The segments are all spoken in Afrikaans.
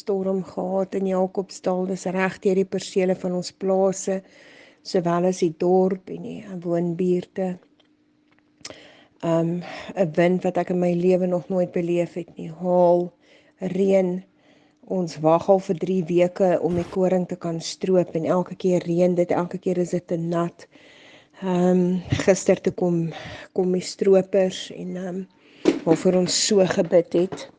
storm gehad in Jacobsdal, dis reg deur die persele van ons plase, sowel as die dorp en die woonbuurte. 'n wind wat ek in my lewe nog nooit beleef het nie, haal, reën. Ons wag al vir 3 weke om die koring te kan stroop en elke keer reën dit, elke keer is dit te nat. Gister toe kom die stroopers en waarvoor ons so gebid het.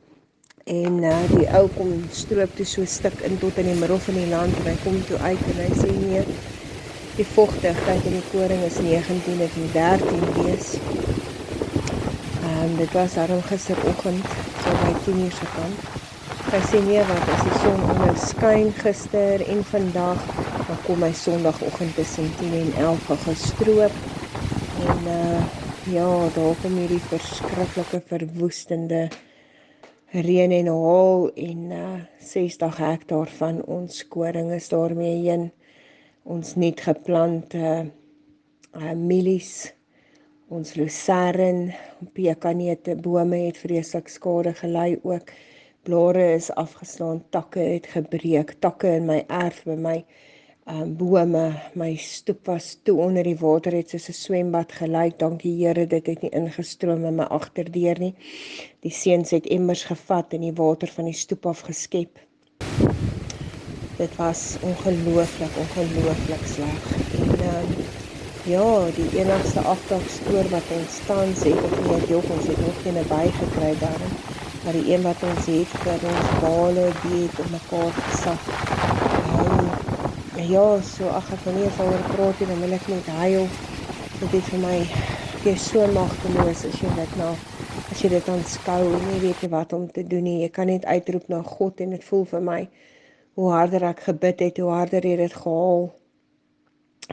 En die ou kom stroop toe so stuk in tot in die middel van die land en hy kom toe uit en hy sê nee, die vochtigheid in die koring is 19, dit moet 13 wees. Dit was daarom gisteroggend, so by 10:00 se kant. Hy sê nee, wat as die son onder skyn gister en vandag, dan kom hy sondagoggend tussen 10 en 11 gestroop. En ja, daar kom hierdie verskriklike verwoestende reën en haal en 60 hektaar van ons koring is daarmee heen. Ons nuut geplante mielies, ons lucern, pekanneute, bome het vreeslik skade gelei ook. Blare is afgeslaan, takke het gebreek, takke in my erf by my bome, my stoep was toe onder die water, het soos 'n swembad gelyk, dankie Here, dit het nie ingestroom in my agterdeur nie. Die seuns het emmers gevat en die water van die stoep af geskep. Dit was ongelooflik sleg. En ja, die enigste afdragspoor wat ons tans het, of nie, ons het nog geen bygekry daarin, maar die een wat ons het vir ons bale, die het op mekaar gesak. Ja, so ek wil nie van oor praat nie, dan wil ek net huil. Dit het vir my, jy is so magteloos as jy dit aanskou en nie weet wat om te doen nie. Jy kan net uitroep na God en dit voel vir my, hoe harder ek gebid het, hoe harder het dit gehaal.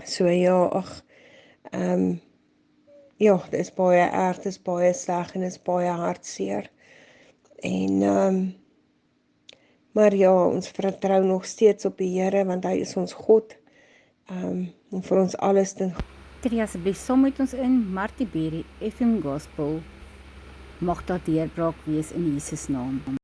So ja, ja, dit is baie erg, dit is baie sleg en dit is baie hartseer. En maar ja, ons vertrou nog steeds op die Here, want hy is ons God. En vir ons alles ten Tree asseblief saam met ons in Martie Berry FM Gospel. Mag daar deurbraak wees in Jesus naam.